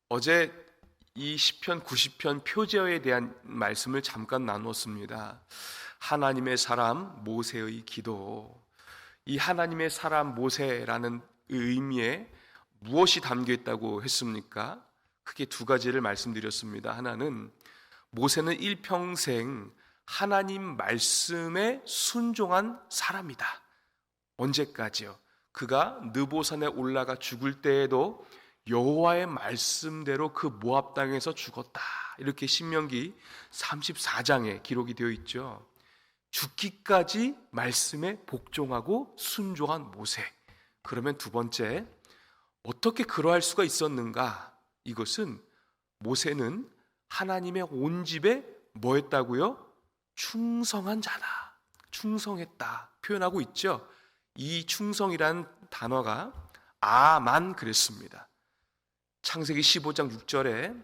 어제 이 시편 90편 표제어에 대한 말씀을 잠깐 나눴습니다. 하나님의 사람 모세의 기도. 이 하나님의 사람 모세라는 의미에 무엇이 담겨 있다고 했습니까? 크게 두 가지를 말씀드렸습니다. 하나는 모세는 일평생 하나님 말씀에 순종한 사람이다. 언제까지요? 그가 느보산에 올라가 죽을 때에도 여호와의 말씀대로 그 모압 땅에서 죽었다. 이렇게 신명기 34장에 기록이 되어 있죠. 죽기까지 말씀에 복종하고 순종한 모세. 그러면 두 번째, 어떻게 그러할 수가 있었는가? 이것은 모세는 하나님의 온 집에 뭐 했다고요? 충성한 자다. 충성했다. 표현하고 있죠. 이 충성이란 단어가 아만 그랬습니다. 창세기 15장 6절에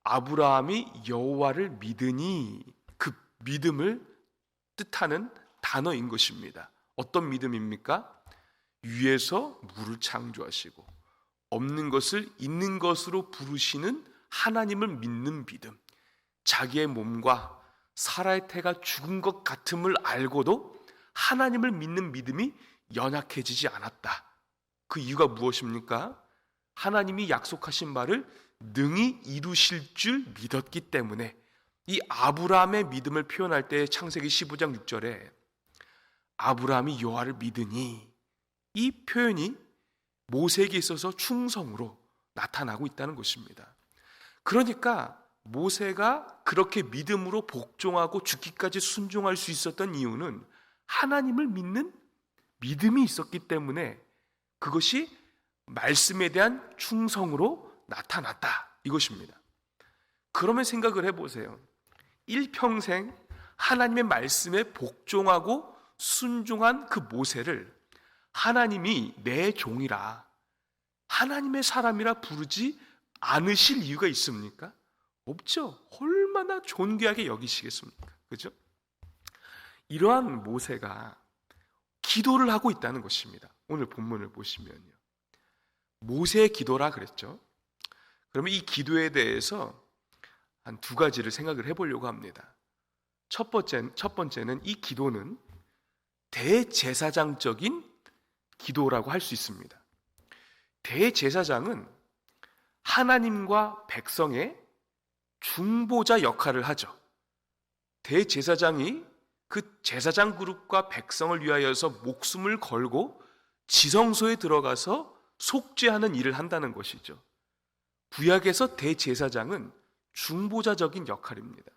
아브라함이 여호와를 믿으니, 그 믿음을 뜻하는 단어인 것입니다. 어떤 믿음입니까? 위에서 물을 창조하시고 없는 것을 있는 것으로 부르시는 하나님을 믿는 믿음. 자기의 몸과 사라의 태가 죽은 것 같음을 알고도 하나님을 믿는 믿음이 연약해지지 않았다. 그 이유가 무엇입니까? 하나님이 약속하신 바를 능히 이루실 줄 믿었기 때문에. 이 아브라함의 믿음을 표현할 때 창세기 15장 6절에 아브라함이 여호와를 믿으니, 이 표현이 모세에게 있어서 충성으로 나타나고 있다는 것입니다. 그러니까 모세가 그렇게 믿음으로 복종하고 죽기까지 순종할 수 있었던 이유는 하나님을 믿는 믿음이 있었기 때문에, 그것이 말씀에 대한 충성으로 나타났다, 이것입니다. 그러면 생각을 해보세요. 일평생 하나님의 말씀에 복종하고 순종한 그 모세를 하나님이 내 종이라, 하나님의 사람이라 부르지 않으실 이유가 있습니까? 없죠. 얼마나 존귀하게 여기시겠습니까? 그죠? 이러한 모세가 기도를 하고 있다는 것입니다. 오늘 본문을 보시면요, 모세의 기도라 그랬죠. 그러면 이 기도에 대해서 한 두 가지를 생각을 해보려고 합니다. 첫 번째는 이 기도는 대제사장적인 기도라고 할 수 있습니다. 대제사장은 하나님과 백성의 중보자 역할을 하죠. 대제사장이 그 제사장 그룹과 백성을 위하여서 목숨을 걸고 지성소에 들어가서 속죄하는 일을 한다는 것이죠. 구약에서 대제사장은 중보자적인 역할입니다.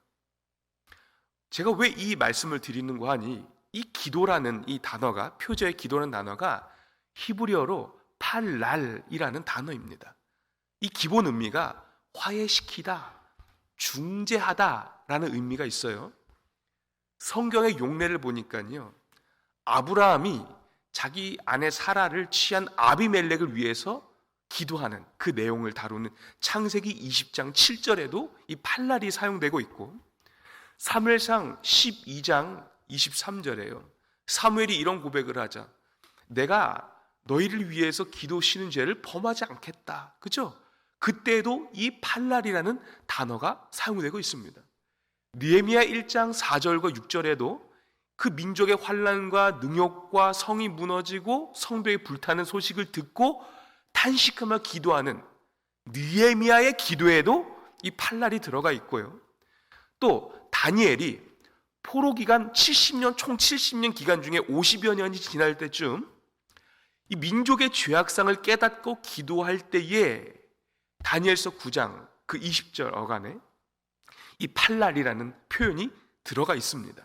제가 왜 이 말씀을 드리는가 하니, 이 기도라는 이 단어가, 표제의 기도라는 단어가 히브리어로 팔랄이라는 단어입니다. 이 기본 의미가 화해시키다, 중재하다라는 의미가 있어요. 성경의 용례를 보니까요, 아브라함이 자기 아내 사라를 취한 아비멜렉을 위해서 기도하는 그 내용을 다루는 창세기 20장 7절에도 이 팔랄이 사용되고 있고, 사무엘상 12장 23절에요, 사무엘이 이런 고백을 하자. 내가 너희를 위해서 기도 쉬는 죄를 범하지 않겠다. 그죠? 그때도 이 팔랄이라는 단어가 사용되고 있습니다. 느헤미야 1장 4절과 6절에도 그 민족의 환난과 능욕과 성이 무너지고 성벽이 불타는 소식을 듣고 탄식하며 기도하는 느헤미야의 기도에도 이 팔랄이 들어가 있고요. 또 다니엘이 포로 기간 70년, 총 70년 기간 중에 50여 년이 지날 때쯤 이 민족의 죄악상을 깨닫고 기도할 때에 다니엘서 9장 그 20절 어간에 이 팔랄이라는 표현이 들어가 있습니다.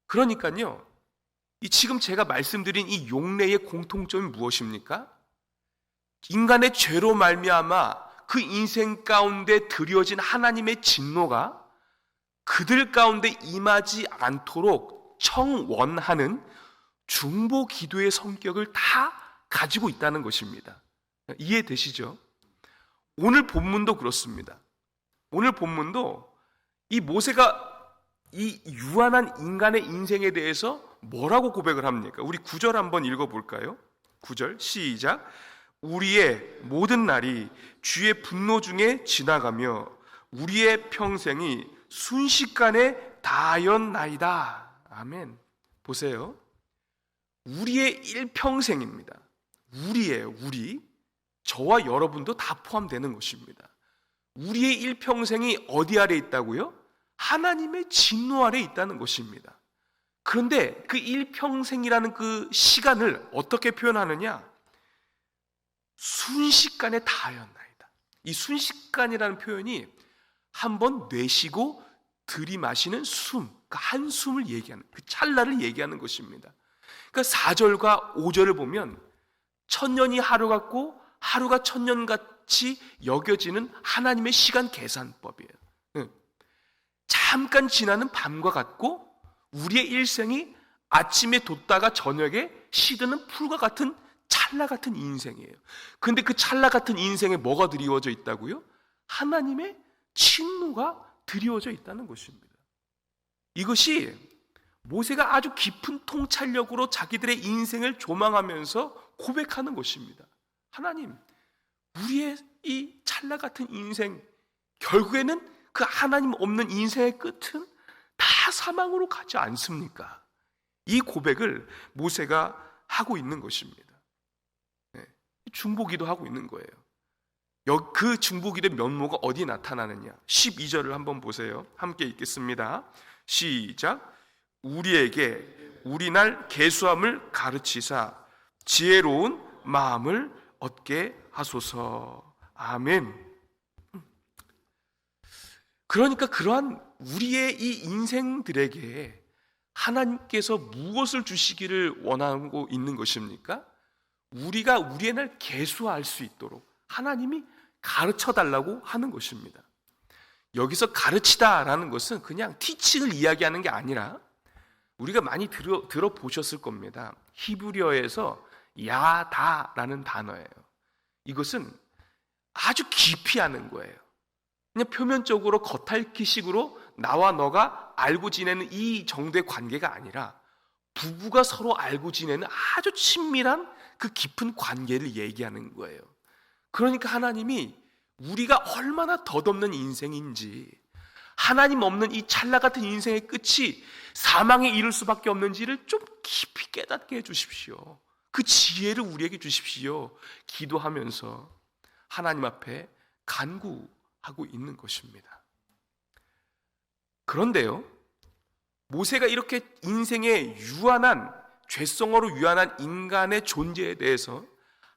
그러니까요, 이 지금 제가 말씀드린 이 용례의 공통점이 무엇입니까? 인간의 죄로 말미암아 그 인생 가운데 드려진 하나님의 진노가 그들 가운데 임하지 않도록 청원하는 중보 기도의 성격을 다 가지고 있다는 것입니다. 이해되시죠? 오늘 본문도 그렇습니다. 오늘 본문도 이 모세가 이 유한한 인간의 인생에 대해서 뭐라고 고백을 합니까? 우리 9절 한번 읽어볼까요? 9절 시작. 우리의 모든 날이 주의 분노 중에 지나가며 우리의 평생이 순식간에 다하였나이다. 아멘. 보세요. 우리의 일평생입니다. 우리. 저와 여러분도 다 포함되는 것입니다. 우리의 일평생이 어디 아래 있다고요? 하나님의 진노 아래 있다는 것입니다. 그런데 그 일평생이라는 그 시간을 어떻게 표현하느냐? 순식간에 다하였나이다. 이 순식간이라는 표현이 한번 내쉬고 들이마시는 숨, 그 한숨을 얘기하는, 그 찰나를 얘기하는 것입니다. 그러니까 4절과 5절을 보면 천년이 하루 같고 하루가 천년같이 여겨지는 하나님의 시간 계산법이에요. 잠깐 지나는 밤과 같고 우리의 일생이 아침에 돋다가 저녁에 시드는 풀과 같은 찰나 같은 인생이에요. 그런데 그 찰나 같은 인생에 뭐가 드리워져 있다고요? 하나님의 진노가 드리워져 있다는 것입니다. 이것이 모세가 아주 깊은 통찰력으로 자기들의 인생을 조망하면서 고백하는 것입니다. 하나님, 우리의 이 찰나 같은 인생, 결국에는 그 하나님 없는 인생의 끝은 다 사망으로 가지 않습니까? 이 고백을 모세가 하고 있는 것입니다. 중보기도 하고 있는 거예요. 그 중보기도의 면모가 어디 나타나느냐? 12절을 한번 보세요. 함께 읽겠습니다. 시작. 우리에게 우리날 계수함을 가르치사 지혜로운 마음을 얻게 하소서. 아멘. 그러니까 그러한 우리의 이 인생들에게 하나님께서 무엇을 주시기를 원하고 있는 것입니까? 우리가 우리의 날 계수할 수 있도록 하나님이 가르쳐 달라고 하는 것입니다. 여기서 가르치다라는 것은 그냥 티칭을 이야기하는 게 아니라 우리가 많이 들어보셨을 겁니다. 히브리어에서 야다라는 단어예요. 이것은 아주 깊이 하는 거예요. 그냥 표면적으로 겉핥기식으로 나와 너가 알고 지내는 이 정도의 관계가 아니라 부부가 서로 알고 지내는 아주 친밀한 그 깊은 관계를 얘기하는 거예요. 그러니까 하나님이 우리가 얼마나 덧없는 인생인지, 하나님 없는 이 찰나 같은 인생의 끝이 사망에 이를 수밖에 없는지를 좀 깊이 깨닫게 해주십시오. 그 지혜를 우리에게 주십시오. 기도하면서 하나님 앞에 간구하고 있는 것입니다. 그런데요, 모세가 이렇게 인생의 유한한, 죄성으로 유한한 인간의 존재에 대해서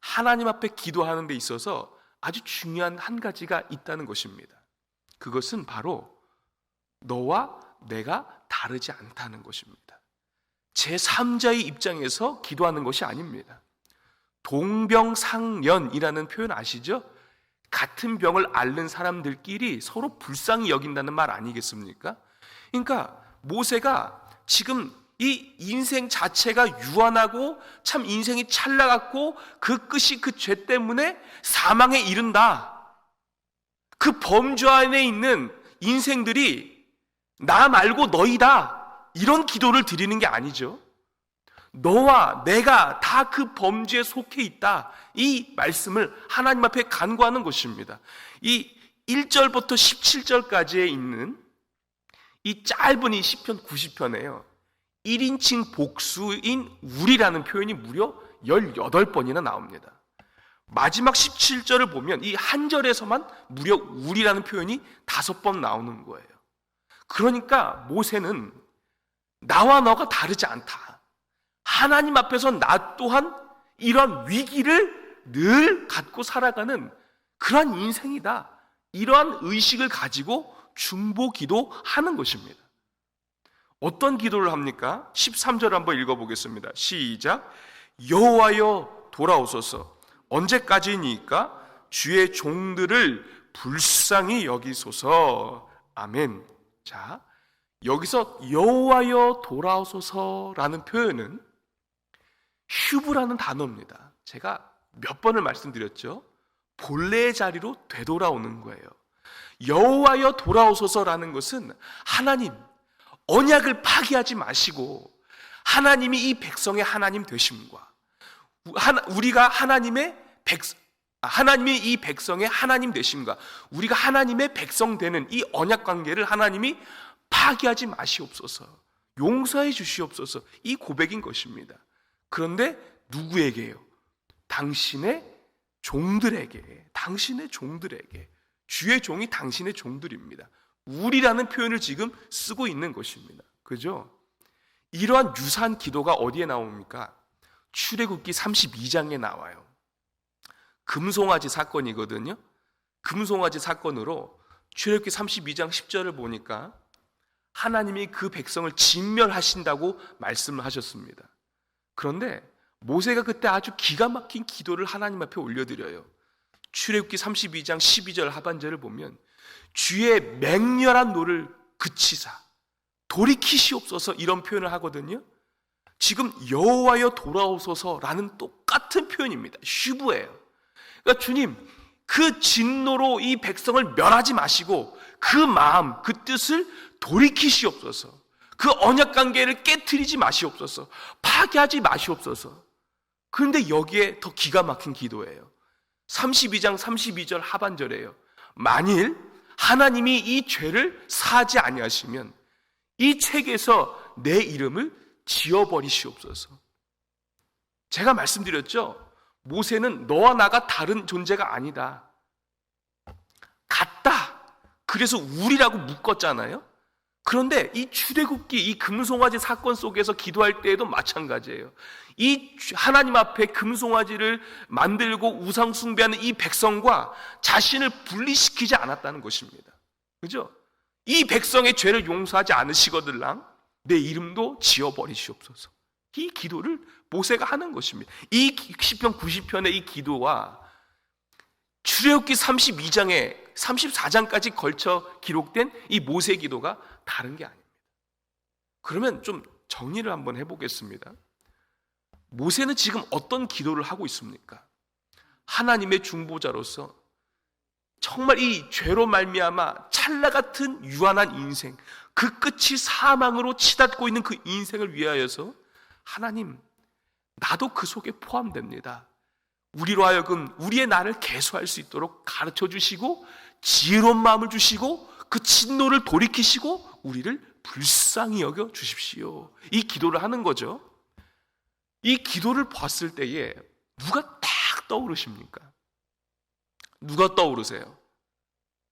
하나님 앞에 기도하는 데 있어서 아주 중요한 한 가지가 있다는 것입니다. 그것은 바로 너와 내가 다르지 않다는 것입니다. 제3자의 입장에서 기도하는 것이 아닙니다. 동병상련이라는 표현 아시죠? 같은 병을 앓는 사람들끼리 서로 불쌍히 여긴다는 말 아니겠습니까? 그러니까 모세가 지금 이 인생 자체가 유한하고 참 인생이 찰나같고 그 끝이 그 죄 때문에 사망에 이른다. 그 범죄 안에 있는 인생들이 나 말고 너희다. 이런 기도를 드리는 게 아니죠. 너와 내가 다 그 범죄에 속해 있다. 이 말씀을 하나님 앞에 간구하는 것입니다. 이 1절부터 17절까지에 있는 이 짧은 이 시편 90편에요. 1인칭 복수인 우리라는 표현이 무려 18번이나 나옵니다. 마지막 17절을 보면 이 한 절에서만 무려 우리라는 표현이 5번 나오는 거예요. 그러니까 모세는 나와 너가 다르지 않다. 하나님 앞에서 나 또한 이런 위기를 늘 갖고 살아가는 그러한 인생이다. 이러한 의식을 가지고 중보기도 하는 것입니다. 어떤 기도를 합니까? 13절 한번 읽어보겠습니다. 시작. 여호와여 돌아오소서. 언제까지니까 주의 종들을 불쌍히 여기소서. 아멘. 자, 여기서 여호와여 돌아오소서라는 표현은 휴브라는 단어입니다. 제가 몇 번을 말씀드렸죠. 본래의 자리로 되돌아오는 거예요. 여호와여 돌아오소서라는 것은 하나님 언약을 파기하지 마시고 하나님이 이 백성의 하나님 되심과 우리가 하나님의 하나님이 이 백성의 하나님 되심과 우리가 하나님의 백성 되는 이 언약 관계를 하나님이 파기하지 마시옵소서, 용서해 주시옵소서, 이 고백인 것입니다. 그런데 누구에게요? 당신의 종들에게, 주의 종이 당신의 종들입니다. 우리라는 표현을 지금 쓰고 있는 것입니다. 그죠? 이러한 유사한 기도가 어디에 나옵니까? 출애굽기 32장에 나와요. 금송아지 사건이거든요. 금송아지 사건으로 출애굽기 32장 10절을 보니까 하나님이 그 백성을 진멸하신다고 말씀을 하셨습니다. 그런데 모세가 그때 아주 기가 막힌 기도를 하나님 앞에 올려드려요. 출애굽기 32장 12절 하반절을 보면 주의 맹렬한 노를 그치사 돌이키시옵소서, 이런 표현을 하거든요. 지금 여호와여 돌아오소서라는 똑같은 표현입니다. 슈브예요. 그러니까 주님, 그 진노로 이 백성을 멸하지 마시고 그 마음, 그 뜻을 돌이키시옵소서, 그 언약 관계를 깨트리지 마시옵소서, 파괴하지 마시옵소서. 그런데 여기에 더 기가 막힌 기도예요. 32장 32절 하반절이에요. 만일 하나님이 이 죄를 사하지 아니하시면 이 책에서 내 이름을 지워버리시옵소서. 제가 말씀드렸죠. 모세는 너와 나가 다른 존재가 아니다, 같다. 그래서 우리라고 묶었잖아요. 그런데 이 출애굽기, 이 금송아지 사건 속에서 기도할 때에도 마찬가지예요. 이 하나님 앞에 금송아지를 만들고 우상 숭배하는 이 백성과 자신을 분리시키지 않았다는 것입니다. 그죠? 이 백성의 죄를 용서하지 않으시거들랑 내 이름도 지워버리시옵소서. 이 기도를 모세가 하는 것입니다. 이 시편 90편의 이 기도와 출애굽기 32장에 34장까지 걸쳐 기록된 이 모세 기도가 다른 게 아닙니다. 그러면 좀 정리를 한번 해보겠습니다. 모세는 지금 어떤 기도를 하고 있습니까? 하나님의 중보자로서 정말 이 죄로 말미암아 찰나 같은 유한한 인생, 그 끝이 사망으로 치닫고 있는 그 인생을 위하여서 하나님, 나도 그 속에 포함됩니다. 우리로 하여금 우리의 나를 개수할 수 있도록 가르쳐 주시고 지혜로운 마음을 주시고 그 진노를 돌이키시고 우리를 불쌍히 여겨 주십시오. 이 기도를 하는 거죠. 이 기도를 봤을 때에 누가 딱 떠오르십니까? 누가 떠오르세요?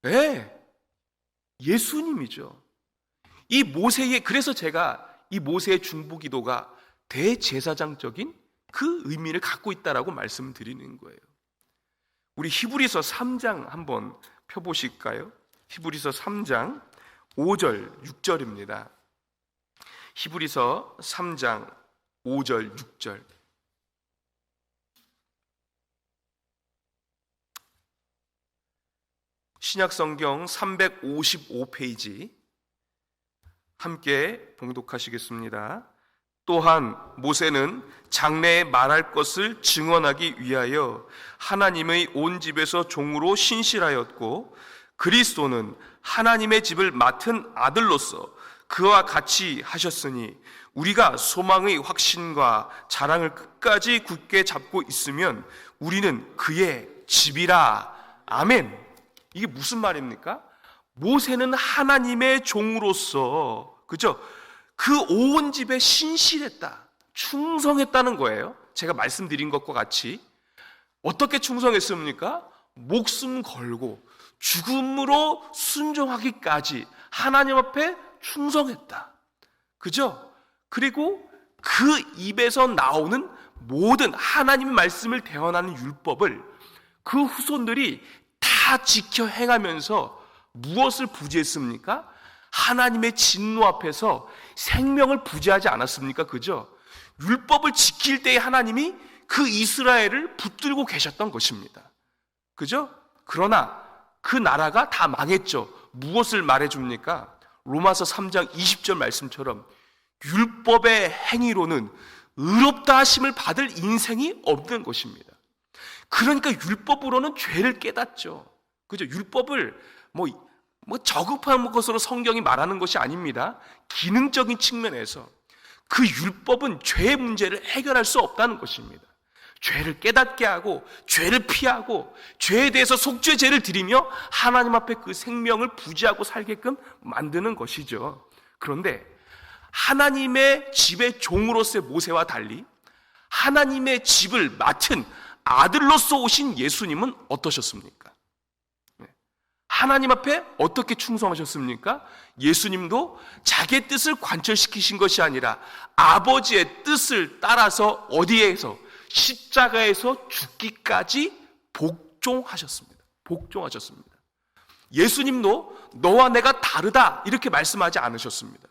네, 예수님이죠. 이 모세의, 그래서 제가 이 모세의 중보기도가 대제사장적인 그 의미를 갖고 있다라고 말씀드리는 거예요. 우리 히브리서 3장 한번 펴보실까요? 히브리서 3장 5절 6절입니다. 히브리서 3장 5절 6절. 신약성경 355페이지 함께 봉독하시겠습니다. 또한 모세는 장래에 말할 것을 증언하기 위하여 하나님의 온 집에서 종으로 신실하였고 그리스도는 하나님의 집을 맡은 아들로서 그와 같이 하셨으니 우리가 소망의 확신과 자랑을 끝까지 굳게 잡고 있으면 우리는 그의 집이라. 아멘. 이게 무슨 말입니까? 모세는 하나님의 종으로서, 그죠? 그 온 집에 신실했다, 충성했다는 거예요. 제가 말씀드린 것과 같이. 어떻게 충성했습니까? 목숨 걸고 죽음으로 순종하기까지 하나님 앞에 충성했다. 그죠? 그리고 그 입에서 나오는 모든 하나님의 말씀을 대언하는 율법을 그 후손들이 다 지켜 행하면서 무엇을 부지했습니까? 하나님의 진노 앞에서 생명을 부지하지 않았습니까? 그죠? 율법을 지킬 때에 하나님이 그 이스라엘을 붙들고 계셨던 것입니다. 그죠? 그러나 그 나라가 다 망했죠. 무엇을 말해줍니까? 로마서 3장 20절 말씀처럼 율법의 행위로는 의롭다 하심을 받을 인생이 없는 것입니다. 그러니까 율법으로는 죄를 깨닫죠. 그죠? 율법을 저급한 것으로 성경이 말하는 것이 아닙니다. 기능적인 측면에서 그 율법은 죄의 문제를 해결할 수 없다는 것입니다. 죄를 깨닫게 하고 죄를 피하고 죄에 대해서 속죄 제를 드리며 하나님 앞에 그 생명을 부지하고 살게끔 만드는 것이죠. 그런데 하나님의 집의 종으로서의 모세와 달리 하나님의 집을 맡은 아들로서 오신 예수님은 어떠셨습니까? 하나님 앞에 어떻게 충성하셨습니까? 예수님도 자기의 뜻을 관철시키신 것이 아니라 아버지의 뜻을 따라서 어디에서? 십자가에서 죽기까지 복종하셨습니다. 복종하셨습니다. 예수님도 너와 내가 다르다 이렇게 말씀하지 않으셨습니다.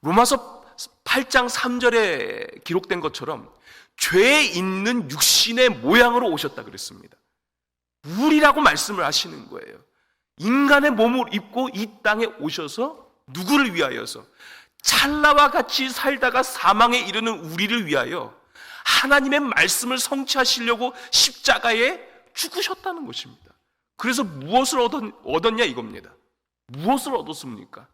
로마서 8장 3절에 기록된 것처럼 죄에 있는 육신의 모양으로 오셨다 그랬습니다. 우리라고 말씀을 하시는 거예요. 인간의 몸을 입고 이 땅에 오셔서 누구를 위하여서? 찰나와 같이 살다가 사망에 이르는 우리를 위하여 하나님의 말씀을 성취하시려고 십자가에 죽으셨다는 것입니다. 그래서 무엇을 얻었냐 이겁니다. 무엇을 얻었습니까?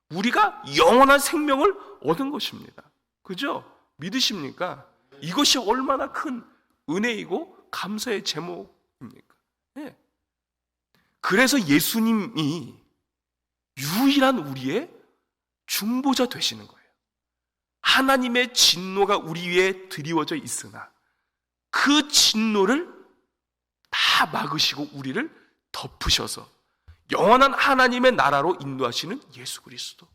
우리가 영원한 생명을 얻은 것입니다. 그죠? 믿으십니까? 이것이 얼마나 큰 은혜이고 감사의 제목입니까? 네. 그래서 예수님이 유일한 우리의 중보자 되시는 거예요. 하나님의 진노가 우리 위에 드리워져 있으나 그 진노를 다 막으시고 우리를 덮으셔서 영원한 하나님의 나라로 인도하시는 예수 그리스도.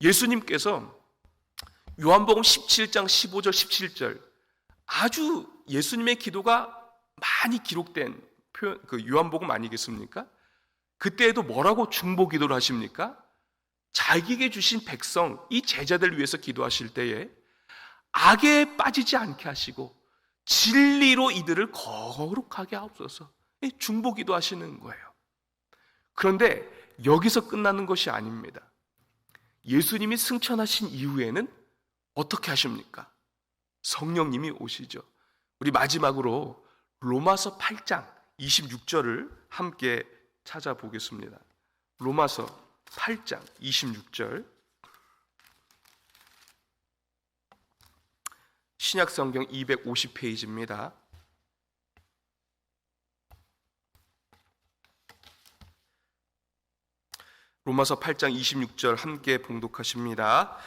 예수님께서 요한복음 17장 15절 17절 아주 예수님의 기도가 많이 기록된 표현, 그 요한복음 아니겠습니까? 그때에도 뭐라고 중보 기도를 하십니까? 자기에게 주신 백성, 이 제자들을 위해서 기도하실 때에 악에 빠지지 않게 하시고 진리로 이들을 거룩하게 하옵소서. 중보 기도하시는 거예요. 그런데 여기서 끝나는 것이 아닙니다. 예수님이 승천하신 이후에는 어떻게 하십니까? 성령님이 오시죠. 우리 마지막으로 로마서 8장 26절을 함께 찾아보겠습니다. 로마서 8장 26절 신약성경 250페이지입니다. 로마서 8장 26절 함께 봉독하십니다.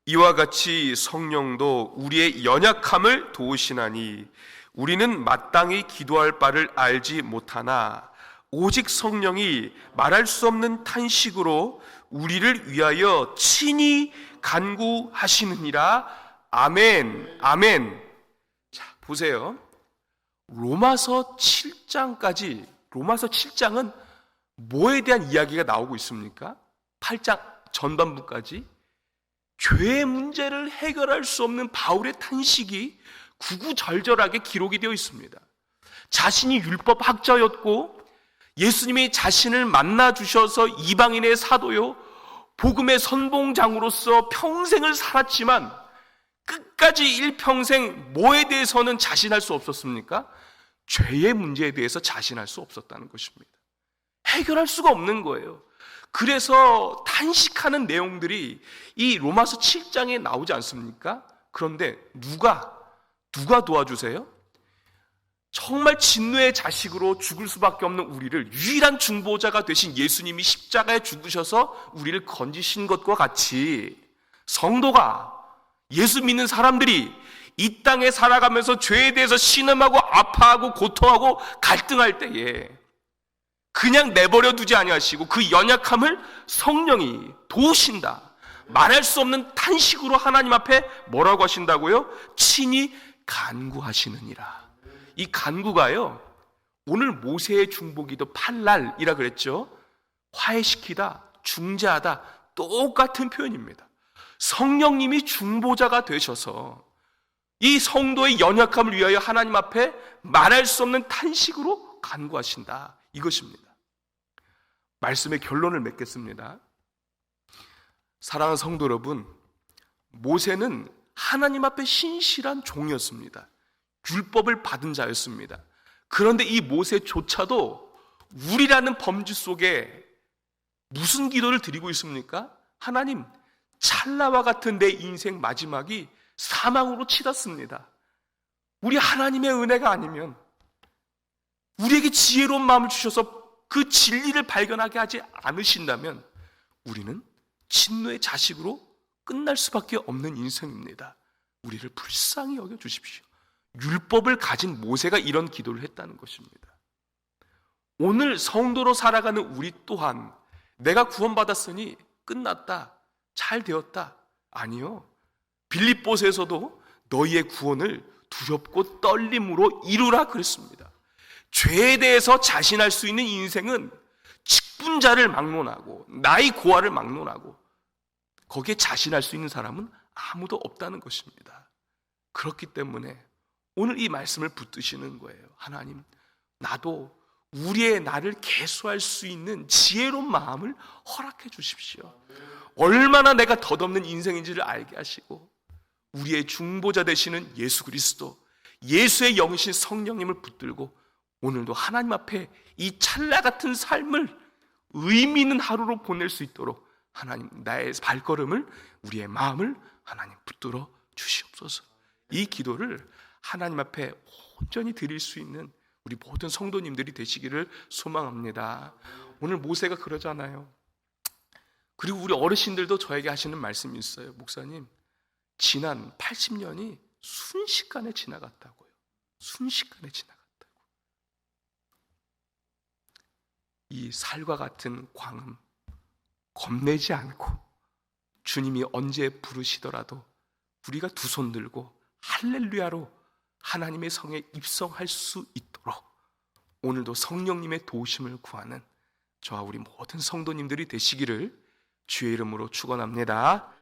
이와 같이 성령도 우리의 연약함을 도우시나니 우리는 마땅히 기도할 바를 알지 못하나 오직 성령이 말할 수 없는 탄식으로 우리를 위하여 친히 간구하시느니라. 아멘, 아멘. 자, 보세요. 로마서 7장은 뭐에 대한 이야기가 나오고 있습니까? 8장 전반부까지 죄의 문제를 해결할 수 없는 바울의 탄식이 구구절절하게 기록이 되어 있습니다. 자신이 율법학자였고 예수님이 자신을 만나 주셔서 이방인의 사도요 복음의 선봉장으로서 평생을 살았지만 끝까지 일평생 뭐에 대해서는 자신할 수 없었습니까? 죄의 문제에 대해서 자신할 수 없었다는 것입니다. 해결할 수가 없는 거예요. 그래서 탄식하는 내용들이 이 로마서 7장에 나오지 않습니까? 그런데 누가 도와주세요? 정말 진노의 자식으로 죽을 수밖에 없는 우리를 유일한 중보자가 되신 예수님이 십자가에 죽으셔서 우리를 건지신 것과 같이 성도가, 예수 믿는 사람들이 이 땅에 살아가면서 죄에 대해서 신음하고 아파하고 고통하고 갈등할 때에 그냥 내버려 두지 아니하시고 그 연약함을 성령이 도우신다. 말할 수 없는 탄식으로 하나님 앞에 뭐라고 하신다고요? 친히 간구하시느니라. 이 간구가요, 오늘 모세의 중보기도 팔랄이라 그랬죠. 화해시키다, 중재하다, 똑같은 표현입니다. 성령님이 중보자가 되셔서 이 성도의 연약함을 위하여 하나님 앞에 말할 수 없는 탄식으로 간구하신다, 이것입니다. 말씀의 결론을 맺겠습니다. 사랑하는 성도 여러분, 모세는 하나님 앞에 신실한 종이었습니다. 율법을 받은 자였습니다. 그런데 이 모세조차도 우리라는 범주 속에 무슨 기도를 드리고 있습니까? 하나님, 찰나와 같은 내 인생 마지막이 사망으로 치닫습니다. 우리 하나님의 은혜가 아니면, 우리에게 지혜로운 마음을 주셔서 그 진리를 발견하게 하지 않으신다면 우리는 진노의 자식으로 끝날 수밖에 없는 인생입니다. 우리를 불쌍히 여겨 주십시오. 율법을 가진 모세가 이런 기도를 했다는 것입니다. 오늘 성도로 살아가는 우리 또한 내가 구원받았으니 끝났다, 잘 되었다, 아니요. 빌립보서에서도 너희의 구원을 두렵고 떨림으로 이루라 그랬습니다. 죄에 대해서 자신할 수 있는 인생은 직분자를 막론하고 나의 고아를 막론하고 거기에 자신할 수 있는 사람은 아무도 없다는 것입니다. 그렇기 때문에 오늘 이 말씀을 붙드시는 거예요. 하나님, 나도 우리의 나를 계수할 수 있는 지혜로운 마음을 허락해 주십시오. 얼마나 내가 덧없는 인생인지를 알게 하시고 우리의 중보자 되시는 예수 그리스도, 예수의 영이신 성령님을 붙들고 오늘도 하나님 앞에 이 찰나 같은 삶을 의미 있는 하루로 보낼 수 있도록 하나님, 나의 발걸음을, 우리의 마음을 하나님 붙들어 주시옵소서. 이 기도를 하나님 앞에 온전히 드릴 수 있는 우리 모든 성도님들이 되시기를 소망합니다. 오늘 모세가 그러잖아요. 그리고 우리 어르신들도 저에게 하시는 말씀이 있어요. 목사님, 지난 80년이 순식간에 지나갔다고요. 순식간에 지나갔다고. 이 살과 같은 광음 겁내지 않고 주님이 언제 부르시더라도 우리가 두 손 들고 할렐루야로 하나님의 성에 입성할 수 있도록 오늘도 성령님의 도우심을 구하는 저와 우리 모든 성도님들이 되시기를 주의 이름으로 축원합니다.